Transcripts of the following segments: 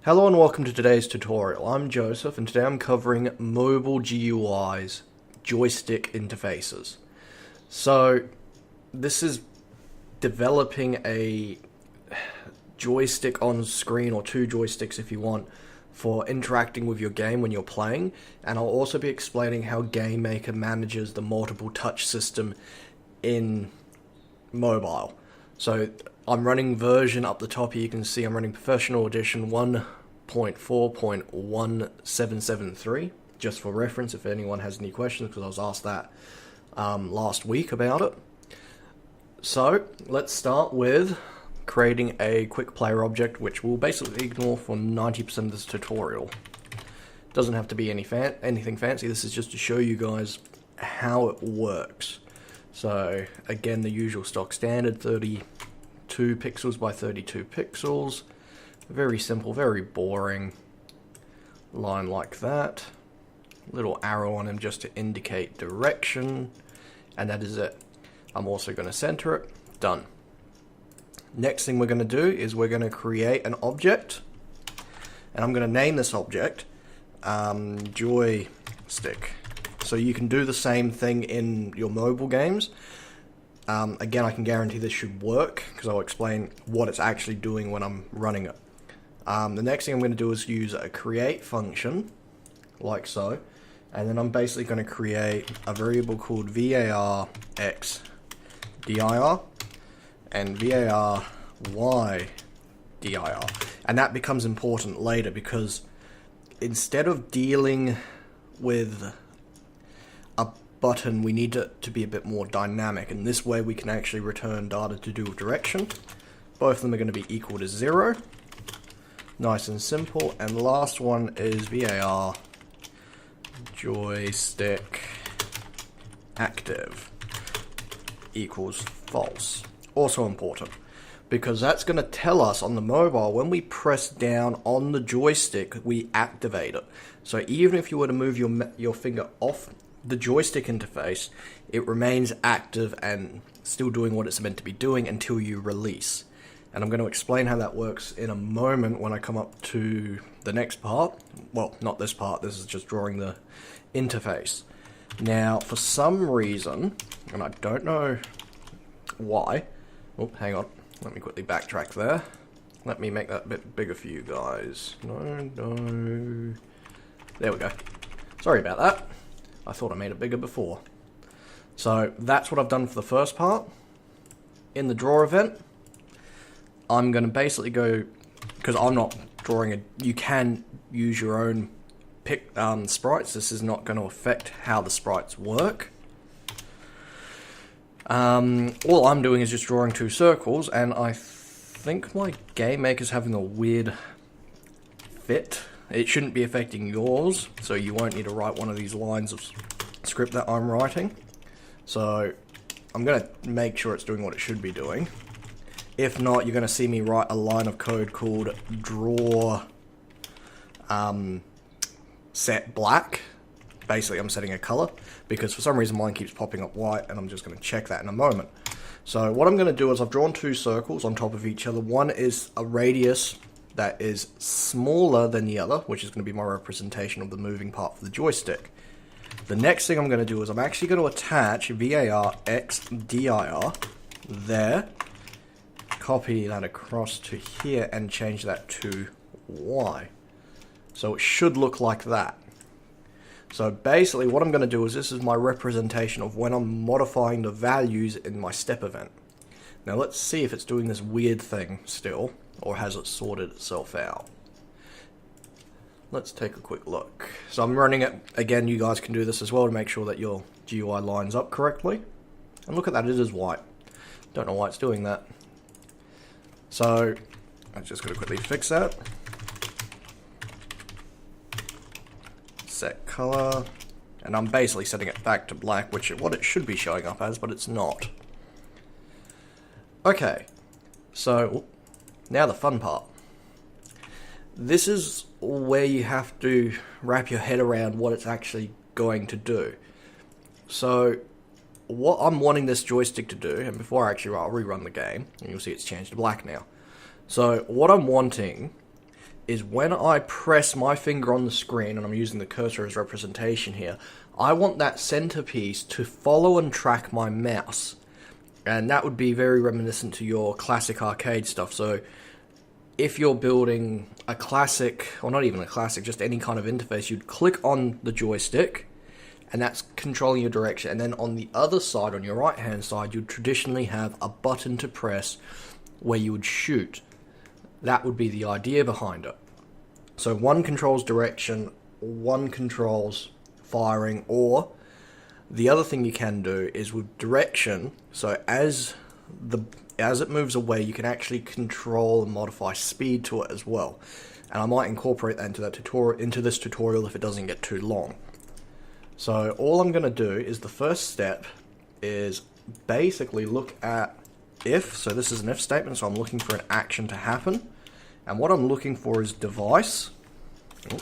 Hello and welcome to today's tutorial. I'm Joseph and today I'm covering mobile GUIs, joystick interfaces. So this is developing a joystick on screen, or two joysticks if you want, for interacting with your game when you're playing, and I'll also be explaining how Gamemaker manages the multiple touch system in mobile. So I'm running version up the top here. You can see I'm running Professional Edition 1.4.1773, just for reference if anyone has any questions, because I was asked that last week about it. So let's start with creating a quick player object, which we'll basically ignore for 90% of this tutorial. Doesn't have to be anything fancy. This is just to show you guys how it works. So again, the usual stock standard, 32 pixels by 32 pixels. Very simple, very boring. Line like that. Little arrow on him just to indicate direction. And that is it. I'm also going to center it. Done. Next thing we're going to do is we're going to create an object. And I'm going to name this object Joystick. So you can do the same thing in your mobile games. Again, I can guarantee this should work, because I'll explain what it's actually doing when I'm running it. The next thing I'm going to do is use a create function, like so. And then I'm basically going to create a variable called var x dir and var y dir. And that becomes important later, because instead of dealing with a button, we need it to be a bit more dynamic, and this way we can actually return data to do with direction. Both of them are going to be equal to 0. Nice and simple. And the last one is var joystick active equals false. Also important, because that's going to tell us on the mobile, when we press down on the joystick, we activate it. So even if you were to move your finger off the joystick interface, it remains active and still doing what it's meant to be doing until you release. And I'm going to explain how that works in a moment when I come up to the next part. Well, not this part, this is just drawing the interface. Now, for some reason, and I don't know why, oh, hang on, let me quickly backtrack there. Let me make that a bit bigger for you guys. No, there we go. Sorry about that. I thought I made it bigger before. So that's what I've done for the first part. In the draw event, I'm going to basically go, because I'm not drawing a, you can use your own sprites. This is not going to affect how the sprites work. All I'm doing is just drawing two circles, and I think my Gamemaker's having a weird fit. It shouldn't be affecting yours, so you won't need to write one of these lines of script that I'm writing. So I'm going to make sure it's doing what it should be doing. If not, you're going to see me write a line of code called draw set black. Basically, I'm setting a color, because for some reason mine keeps popping up white, and I'm just going to check that in a moment. So what I'm going to do is I've drawn two circles on top of each other. One is a radius that is smaller than the other, which is going to be my representation of the moving part for the joystick. The next thing I'm going to do is I'm actually going to attach var x dir there, copy that across to here, and change that to y. So it should look like that. So basically what I'm going to do is, this is my representation of when I'm modifying the values in my step event. Now let's see if it's doing this weird thing still, or has it sorted itself out. Let's take a quick look. So I'm running it, again you guys can do this as well to make sure that your GUI lines up correctly. And look at that, it is white. Don't know why it's doing that. So I'm just going to quickly fix that. Set color, and I'm basically setting it back to black, which is what it should be showing up as, but it's not. Okay, so now the fun part. This is where you have to wrap your head around what it's actually going to do. So what I'm wanting this joystick to do, and before I'll rerun the game, and you'll see it's changed to black now. So what I'm wanting is when I press my finger on the screen, and I'm using the cursor as representation here, I want that centerpiece to follow and track my mouse. And that would be very reminiscent to your classic arcade stuff. So if you're building a classic, or not even a classic, just any kind of interface, you'd click on the joystick, and that's controlling your direction. And then on the other side, on your right hand side, you'd traditionally have a button to press where you would shoot. That would be the idea behind it. So one controls direction, one controls firing, or the other thing you can do is with direction, so as it moves away, you can actually control and modify speed to it as well. And I might incorporate that into this tutorial if it doesn't get too long. So all I'm going to do is the first step is basically look at if, so this is an if statement, so I'm looking for an action to happen. And what I'm looking for is device. Oh.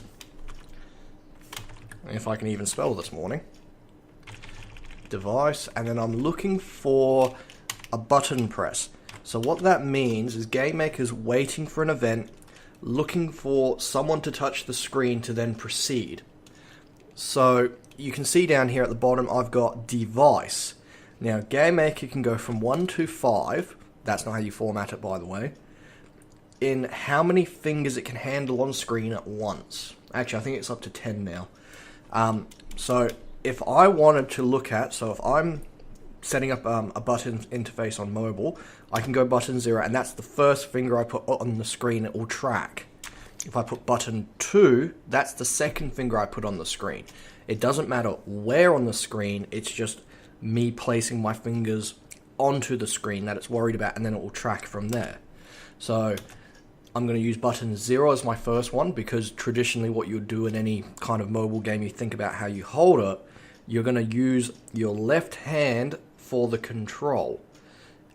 If I can even spell this morning. Device, and then I'm looking for a button press. So what that means is Gamemaker's waiting for an event, looking for someone to touch the screen to then proceed. So you can see down here at the bottom I've got device. Now Gamemaker can go from 1 to 5, that's not how you format it by the way, in how many fingers it can handle on screen at once. Actually, I think it's up to 10 now. So if I wanted to look at, so if I'm setting up a button interface on mobile, I can go button 0, and that's the first finger I put on the screen, it will track. If I put button 2, that's the second finger I put on the screen. It doesn't matter where on the screen, it's just me placing my fingers onto the screen that it's worried about, and then it will track from there. So I'm going to use button 0 as my first one, because traditionally what you would do in any kind of mobile game, you think about how you hold it, you're going to use your left hand for the control.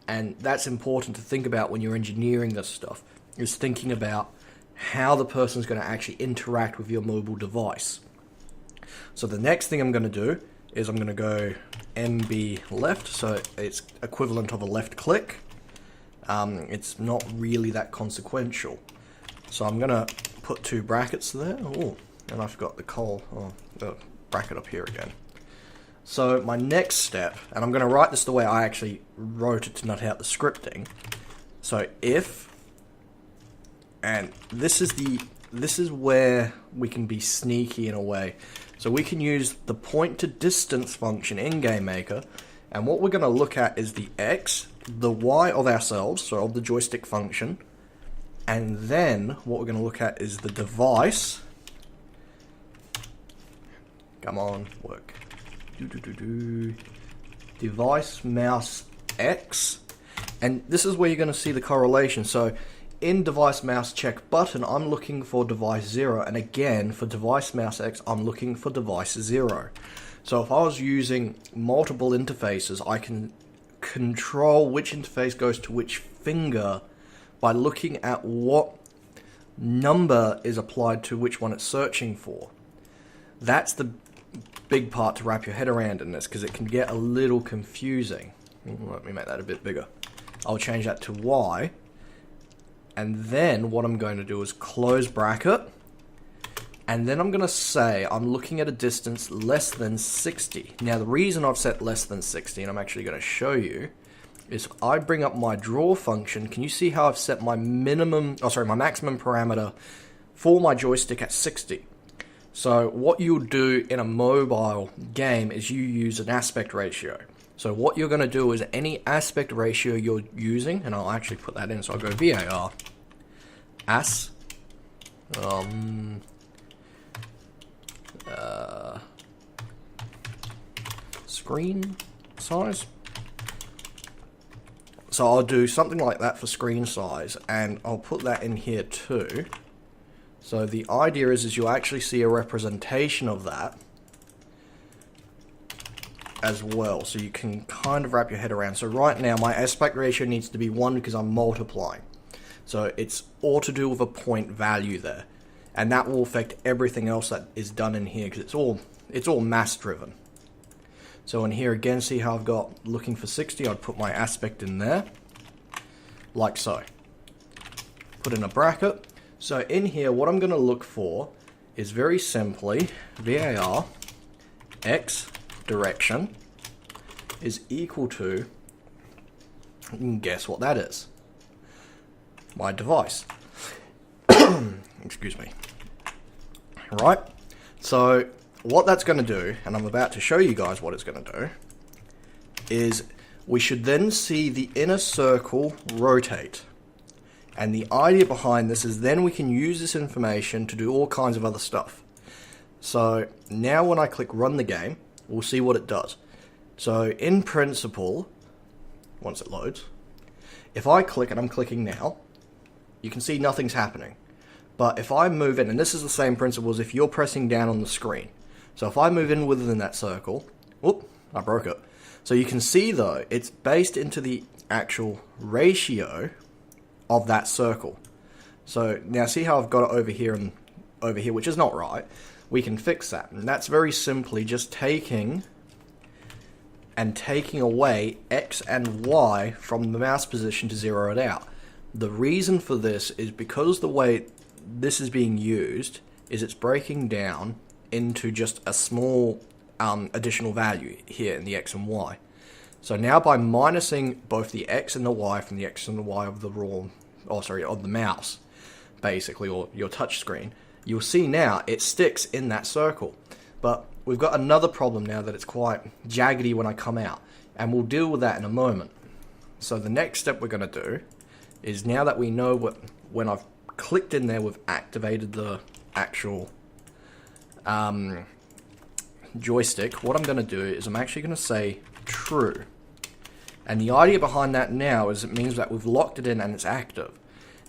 And that's important to think about when you're engineering this stuff, is thinking about how the person's going to actually interact with your mobile device. So the next thing I'm going to do is I'm going to go MB left, so it's equivalent of a left click. It's not really that consequential. So I'm going to put 2 brackets there. Oh, and I forgot the bracket up here again. So my next step, and I'm going to write this the way I actually wrote it to not out the scripting. So if, and this is where we can be sneaky in a way. So we can use the point to distance function in Gamemaker, and what we're going to look at is the X, the Y of ourselves, so of the joystick function, and then what we're going to look at is the device. Come on, work. Device mouse X, and this is where you're going to see the correlation. So in device mouse check button, I'm looking for device 0, and again for device mouse X, I'm looking for device 0. So if I was using multiple interfaces, I can control which interface goes to which finger by looking at what number is applied to which one it's searching for. That's the big part to wrap your head around in this, because it can get a little confusing. Let me make that a bit bigger. I'll change that to Y, and then what I'm going to do is close bracket, and then I'm going to say I'm looking at a distance less than 60. Now the reason I've set less than 60, and I'm actually going to show you, is if I bring up my draw function, can you see how I've set my maximum parameter for my joystick at 60? So what you'll do in a mobile game is you use an aspect ratio. So what you're going to do is any aspect ratio you're using, and I'll actually put that in, so I'll go VAR, screen size. So I'll do something like that for screen size, and I'll put that in here too. So the idea is you'll actually see a representation of that as well, so you can kind of wrap your head around. So right now my aspect ratio needs to be 1 because I'm multiplying. So it's all to do with a point value there, and that will affect everything else that is done in here because it's all mass driven. So in here again, see how I've got looking for 60, I'd put my aspect in there, like so. Put in a bracket. So in here, what I'm going to look for is very simply var x direction is equal to, and guess what that is? My device. Excuse me. Right? So what that's going to do, and I'm about to show you guys what it's going to do, is we should then see the inner circle rotate. And the idea behind this is then we can use this information to do all kinds of other stuff. So now when I click run the game, we'll see what it does. So in principle, once it loads, if I click, and I'm clicking now, you can see nothing's happening. But if I move in, and this is the same principle as if you're pressing down on the screen. So if I move in within that circle, whoop, I broke it. So you can see though, it's based into the actual ratio of that circle. So now see how I've got it over here and over here, which is not right. We can fix that. And that's very simply just taking away X and Y from the mouse position to zero it out. The reason for this is because the way this is being used is it's breaking down into just a small additional value here in the X and Y. So now by minusing both the X and the Y from the X and the Y of the of the mouse, basically, or your touch screen, you'll see now it sticks in that circle. But we've got another problem now that it's quite jaggedy when I come out, and we'll deal with that in a moment. So the next step we're going to do is, now that we know what, when I've clicked in there, we've activated the actual joystick, what I'm going to do is I'm actually going to say true. And the idea behind that now is it means that we've locked it in and it's active.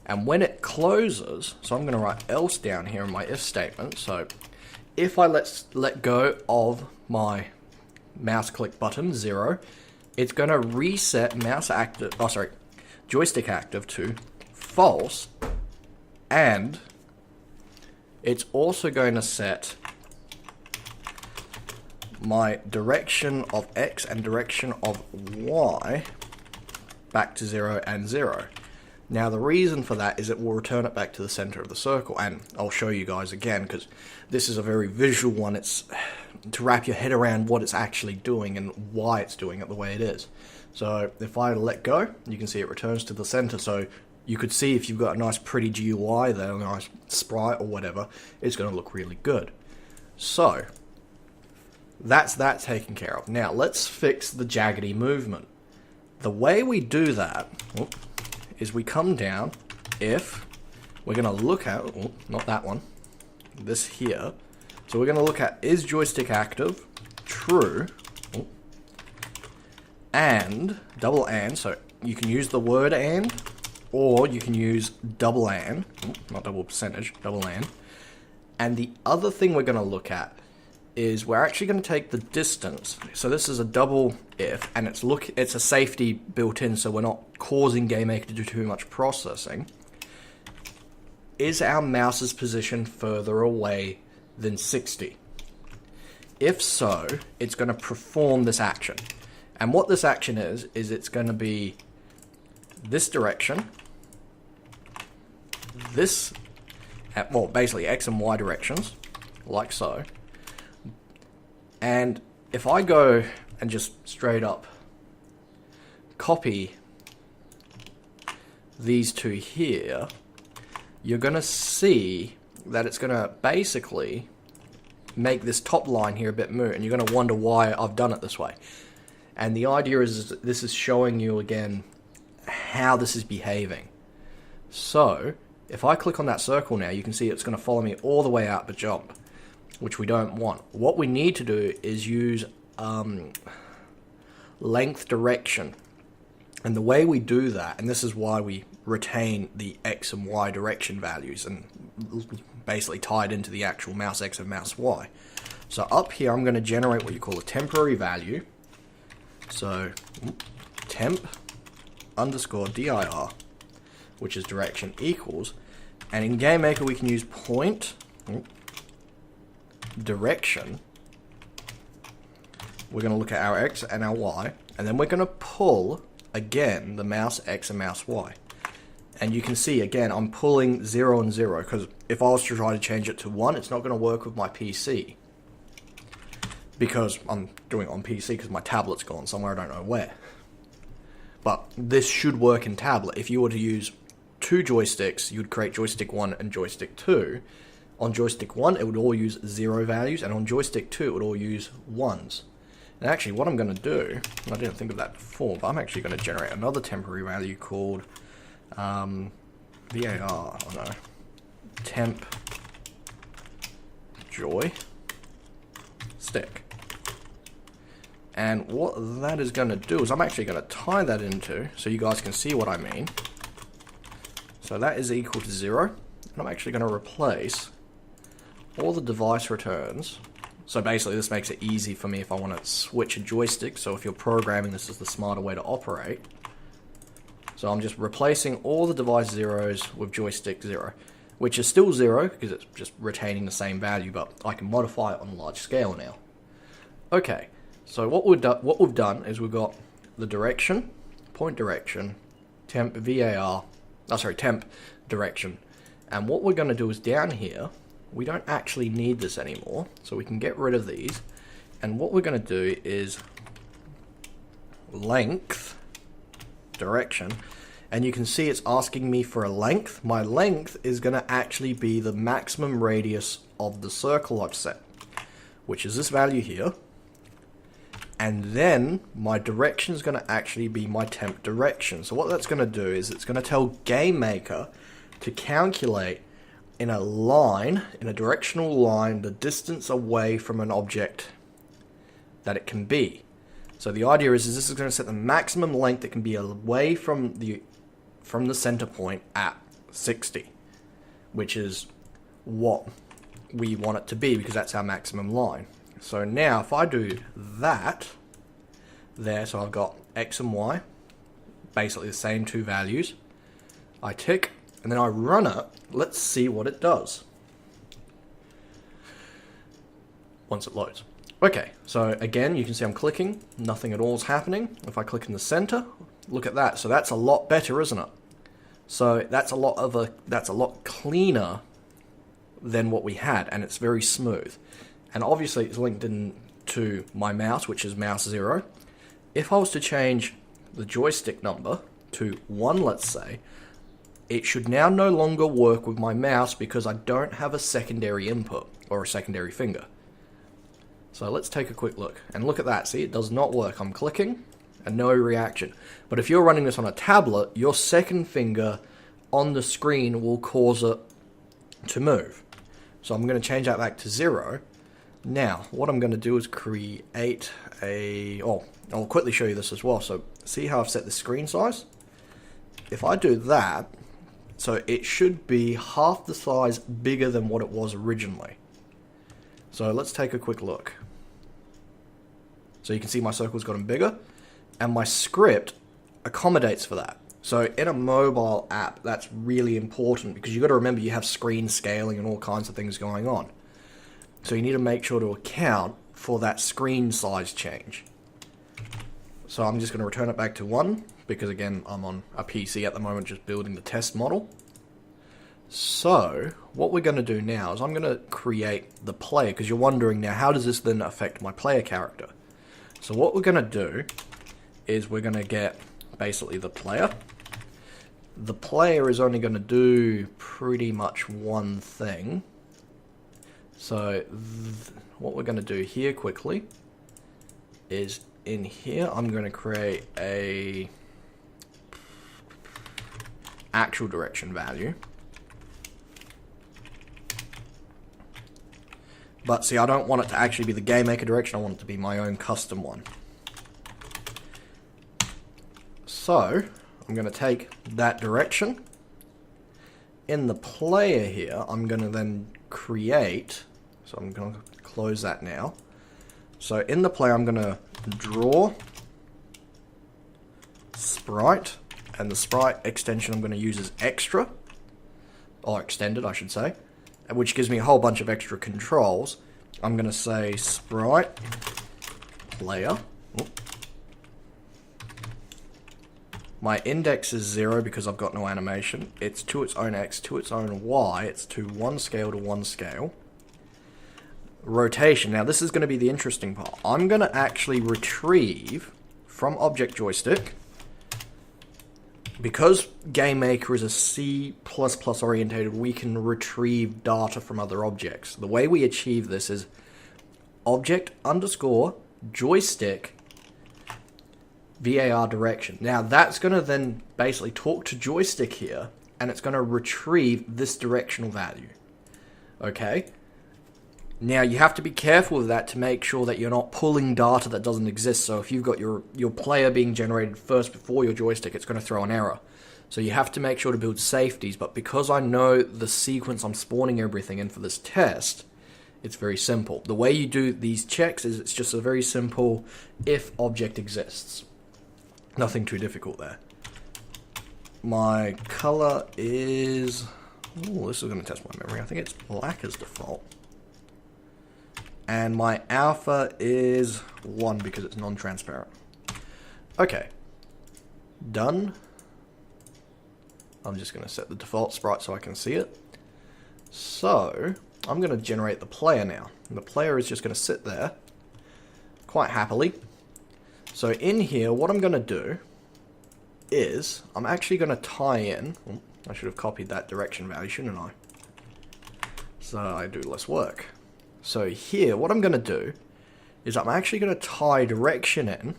And when it closes, so I'm going to write else down here in my if statement. So if I let go of my mouse click button 0, it's going to reset joystick active to false, and it's also going to set my direction of X and direction of Y back to 0 and 0. Now the reason for that is it will return it back to the center of the circle, and I'll show you guys again because this is a very visual one. It's to wrap your head around what it's actually doing and why it's doing it the way it is. So if I let go, you can see it returns to the center. So you could see if you've got a nice pretty GUI there, a nice sprite or whatever, it's going to look really good. So that's that taken care of. Now let's fix the jaggedy movement. The way we do that is we come down, if we're going to look at, not that one, this here. So we're going to look at, is joystick active? True. And, double and, so you can use the word and, or you can use double and, not double percentage, double and. And the other thing we're going to look at is we're actually going to take the distance. So this is a double if, and it's a safety built in, so we're not causing Gamemaker to do too much processing. Is our mouse's position further away than 60? If so, it's going to perform this action. And what this action is it's going to be this direction, this, well, basically X and Y directions, like so. And if I go and just straight up copy these two here, you're going to see that it's going to basically make this top line here a bit moot, and you're going to wonder why I've done it this way. And the idea is this is showing you again how this is behaving. So if I click on that circle now, you can see it's going to follow me all the way out but jump, which we don't want. What we need to do is use length direction. And the way we do that, and this is why we retain the X and Y direction values and basically tied into the actual mouse X and mouse Y. So up here I'm going to generate what you call a temporary value. So temp underscore dir, which is direction, equals, and in Gamemaker we can use point direction. We're going to look at our X and our Y, and then we're going to pull again the mouse X and mouse Y. And you can see, again, I'm pulling 0 and 0, because if I was to try to change it to 1, it's not going to work with my PC. Because I'm doing it on PC because my tablet's gone somewhere, I don't know where. But this should work in tablet. If you were to use 2 joysticks, you'd create joystick 1 and joystick 2. On joystick 1, it would all use 0 values, and on joystick 2, it would all use 1s. And actually, what I'm going to do, and I didn't think of that before, but I'm actually going to generate another temporary value called VAR, oh no, temp joy stick. And what that is going to do is I'm actually going to tie that into, so you guys can see what I mean. So that is equal to 0, and I'm actually going to replace all the device returns. So basically this makes it easy for me if I want to switch a joystick, so if you're programming, this is the smarter way to operate. So I'm just replacing all the device zeros with joystick 0, which is still 0 because it's just retaining the same value, but I can modify it on a large scale now. Okay, so what we've done is we've got the direction, point direction, temp VAR, temp direction, and what we're going to do is down here, we don't actually need this anymore, so we can get rid of these, and what we're going to do is length direction, and you can see it's asking me for a length. My length is going to actually be the maximum radius of the circle I've set, which is this value here, and then my direction is going to actually be my temp direction. So what that's going to do is it's going to tell Gamemaker to calculate in a line, in a directional line, the distance away from an object that it can be. So the idea is this is going to set the maximum length that can be away from the center point at 60, which is what we want it to be because that's our maximum line. So now if I do that there, so I've got X and Y, basically the same 2 values, I tick, and then I run it, let's see what it does once it loads. Okay, so again, you can see I'm clicking, nothing at all is happening. If I click in the center, look at that. So that's a lot better, isn't it? So that's a lot cleaner than what we had, and it's very smooth. And obviously it's linked in to my mouse, which is mouse 0. If I was to change the joystick number to 1, let's say, it should now no longer work with my mouse because I don't have a secondary input or a secondary finger. So let's take a quick look, and look at that. See, it does not work. I'm clicking and no reaction. But if you're running this on a tablet, your second finger on the screen will cause it to move. So I'm going to change that back to 0. Now, what I'm going to do is create I'll quickly show you this as well. So see how I've set the screen size? If I do that, so it should be half the size bigger than what it was originally. So let's take a quick look. So you can see my circle's gotten bigger, and my script accommodates for that. So in a mobile app, that's really important because you've got to remember you have screen scaling and all kinds of things going on. So you need to make sure to account for that screen size change. So I'm just going to return it back to 1 because again, I'm on a PC at the moment just building the test model. So what we're going to do now is I'm going to create the player, because you're wondering now, how does this then affect my player character? So what we're going to do is we're going to get basically the player. The player is only going to do pretty much one thing. So what we're going to do here quickly is in here I'm going to create a actual direction value. But see, I don't want it to actually be the Gamemaker direction, I want it to be my own custom one. So, I'm going to take that direction. In the player here, I'm going to then create, so I'm going to close that now. So in the player, I'm going to draw sprite, and the sprite extension I'm going to use is extra, or extended I should say, which gives me a whole bunch of extra controls. I'm going to say sprite player. My index is 0 because I've got no animation. It's to its own x, to its own y. It's to 1 scale to 1 scale. Rotation. Now this is going to be the interesting part. I'm going to actually retrieve from object joystick, because Gamemaker is a C++ orientated, we can retrieve data from other objects. The way we achieve this is object underscore joystick var direction. Now that's going to then basically talk to joystick here, and it's going to retrieve this directional value. Okay? Now you have to be careful with that to make sure that you're not pulling data that doesn't exist. So if you've got your player being generated first before your joystick, it's going to throw an error. So you have to make sure to build safeties, but because I know the sequence I'm spawning everything in for this test, it's very simple. The way you do these checks is it's just a very simple if object exists. Nothing too difficult there. My color is... oh, this is going to test my memory. I think it's black as default. And my alpha is 1 because it's non-transparent. Okay. Done. I'm just going to set the default sprite so I can see it. So, I'm going to generate the player now. And the player is just going to sit there quite happily. So in here, what I'm going to do is, I'm actually going to tie in... oh, I should have copied that direction value, shouldn't I? So I do less work. So here, what I'm going to do is I'm actually going to tie direction in,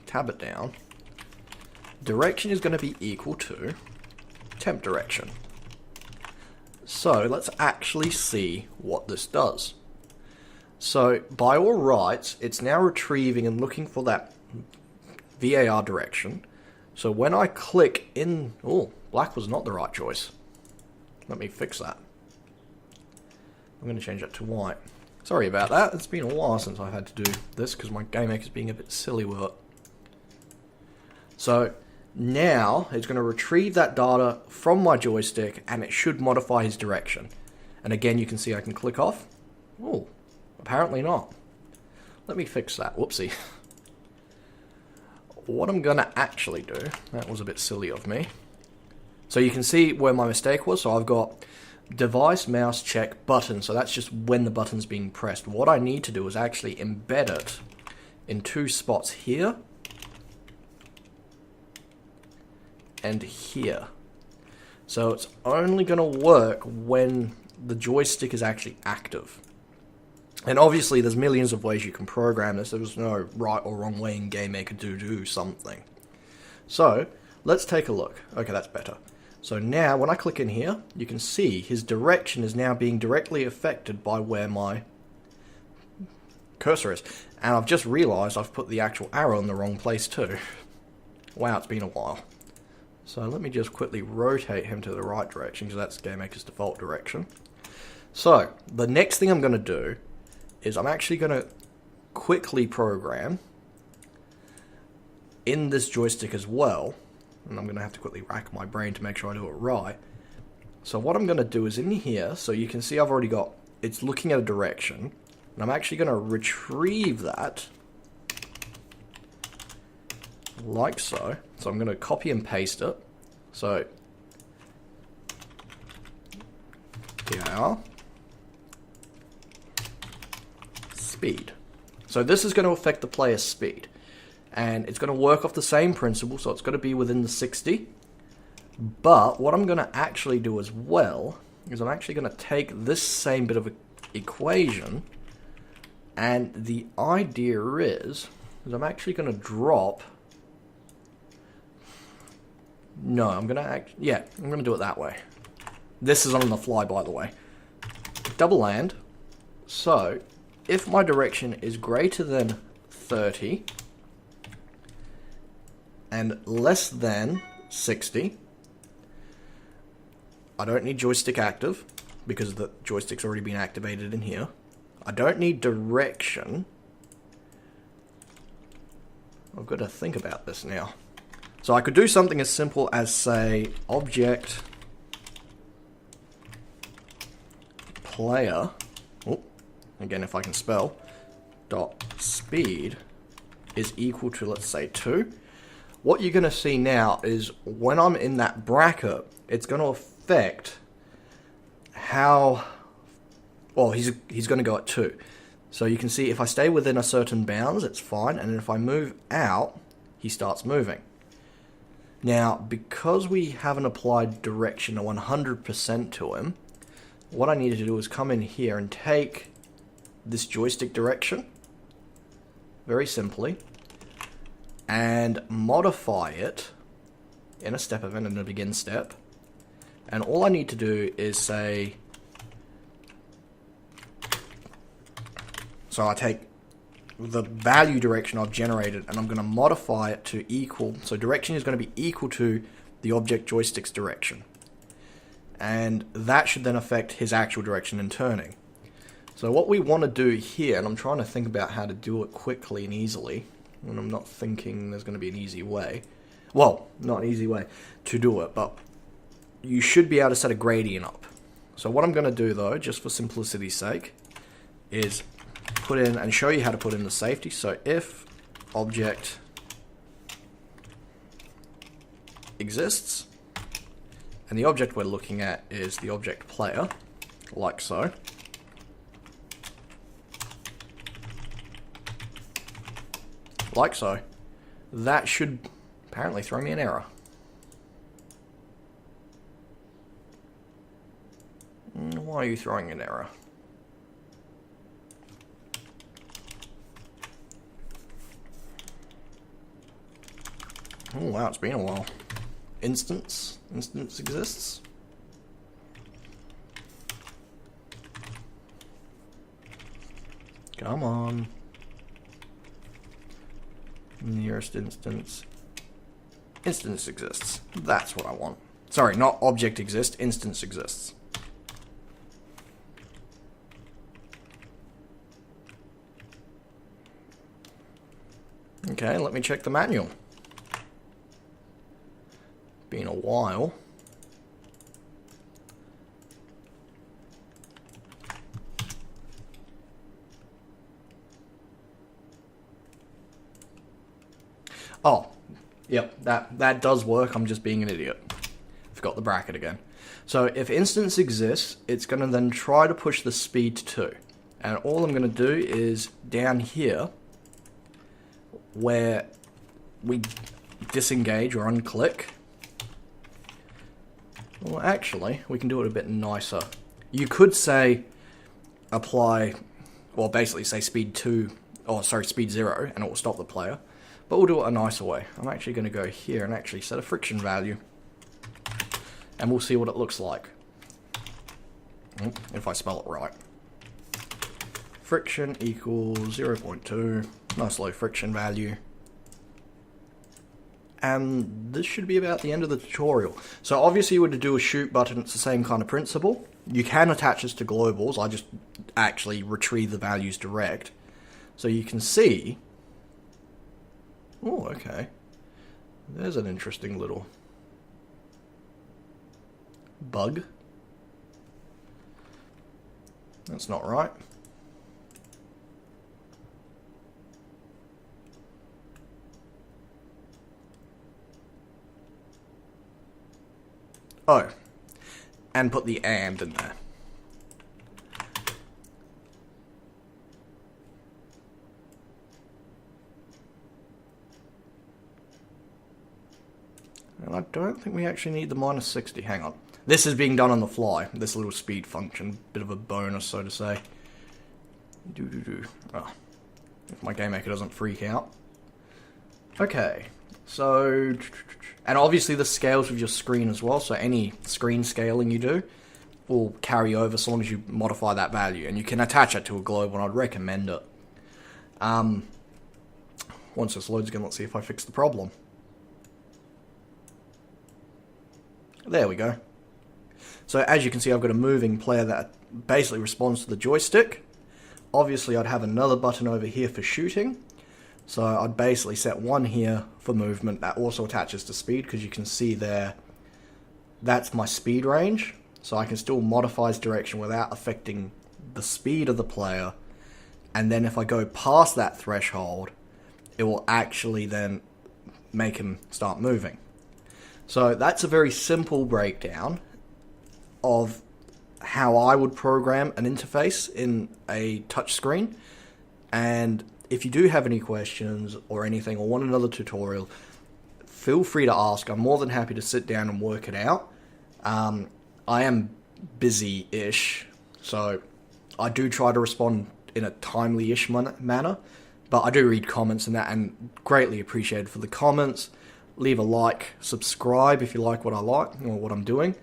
tab it down. Direction is going to be equal to temp direction. So let's actually see what this does. So by all rights, it's now retrieving and looking for that VAR direction. So when I click in, oh, black was not the right choice. Let me fix that. I'm going to change that to white. Sorry about that. It's been a while since I've had to do this because my Gamemaker's being a bit silly with it. So now it's going to retrieve that data from my joystick and it should modify his direction. And again, you can see I can click off. Oh, apparently not. Let me fix that. Whoopsie. What I'm going to actually do, that was a bit silly of me. So you can see where my mistake was. So I've got device mouse check button, so that's just when the button's being pressed. What I need to do is actually embed it in 2 spots here and here. So it's only going to work when the joystick is actually active. And obviously there's millions of ways you can program this. There's no right or wrong way in Gamemaker to do something. So let's take a look. Okay, that's better. So now, when I click in here, you can see his direction is now being directly affected by where my cursor is. And I've just realized I've put the actual arrow in the wrong place too. Wow, it's been a while. So let me just quickly rotate him to the right direction, because that's Gamemaker's default direction. So, the next thing I'm going to do is I'm actually going to quickly program in this joystick as well. And I'm going to have to quickly rack my brain to make sure I do it right. So what I'm going to do is in here, so you can see I've already got, it's looking at a direction. And I'm actually going to retrieve that. Like so. So I'm going to copy and paste it. So, here, speed. So this is going to affect the player's speed. And it's going to work off the same principle, so it's going to be within the 60. But what I'm going to actually do as well is I'm actually going to take this same bit of equation, and the idea is I'm actually going to drop... No, I'm going to I'm going to do it that way. This is on the fly, by the way. Double land. So, if my direction is greater than 30... and less than 60. I don't need joystick active, because the joystick's already been activated in here. I don't need direction. I've got to think about this now. So I could do something as simple as, say, object player, again if I can spell, dot speed is equal to, let's say, 2. what you're going to see now is when I'm in that bracket, it's going to affect how, well, he's going to go at 2. So you can see if I stay within a certain bounds, it's fine, and if I move out, he starts moving. Now, because we haven't applied direction 100% to him, what I needed to do is come in here and take this joystick direction, very simply, and modify it in a step event and a begin step. And all I need to do is say, so I take the value direction I've generated and I'm going to modify it to equal, so direction is going to be equal to the object joystick's direction. And that should then affect his actual direction in turning. So what we want to do here, and I'm trying to think about how to do it quickly and easily, and I'm not thinking there's going to be an easy way. Well, not an easy way to do it, but you should be able to set a gradient up. So what I'm going to do though, just for simplicity's sake, is put in and show you how to put in the safety. So if object exists, and the object we're looking at is the object player, like so. Like so. That should apparently throw me an error. Why are you throwing an error? Oh wow, it's been a while. Instance exists. Come on. Nearest instance. Instance exists. That's what I want. Sorry, not object exists, instance exists. Okay, let me check the manual. Been a while. Oh, yep, that does work. I'm just being an idiot. Forgot the bracket again. So if instance exists, it's going to then try to push the speed to 2. And all I'm going to do is down here, where we disengage or unclick. Well, actually, we can do it a bit nicer. You could say apply, well, basically say speed 2, or sorry, speed 0, and it will stop the player. But we'll do it a nicer way. I'm actually going to go here and actually set a friction value. And we'll see what it looks like. If I spell it right. Friction equals 0.2. Nice low friction value. And this should be about the end of the tutorial. So obviously you would do a shoot button, it's the same kind of principle. You can attach this to globals, I just actually retrieve the values direct. So you can see, oh okay, there's an interesting little bug. That's not right. Oh, and put the and in there. And I don't think we actually need the minus 60. Hang on. This is being done on the fly. This little speed function. Bit of a bonus, so to say. Oh, if my Gamemaker doesn't freak out. Okay. So, and obviously this scales with your screen as well, so any screen scaling you do will carry over so long as you modify that value, and you can attach it to a global, and I'd recommend it. Once this loads again, let's see if I fix the problem. There we go. So as you can see, I've got a moving player that basically responds to the joystick. Obviously I'd have another button over here for shooting. So I'd basically set one here for movement that also attaches to speed, because you can see there, that's my speed range. So I can still modify its direction without affecting the speed of the player. And then if I go past that threshold, it will actually then make him start moving. So that's a very simple breakdown of how I would program an interface in a touchscreen. And if you do have any questions or anything, or want another tutorial, feel free to ask. I'm more than happy to sit down and work it out. I am busy-ish, so I do try to respond in a timely-ish manner, but I do read comments and that, and greatly appreciated for the comments. Leave a like, subscribe if you like what I like or what I'm doing.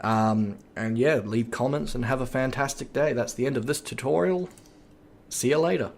And yeah, leave comments and have a fantastic day. That's the end of this tutorial. See you later.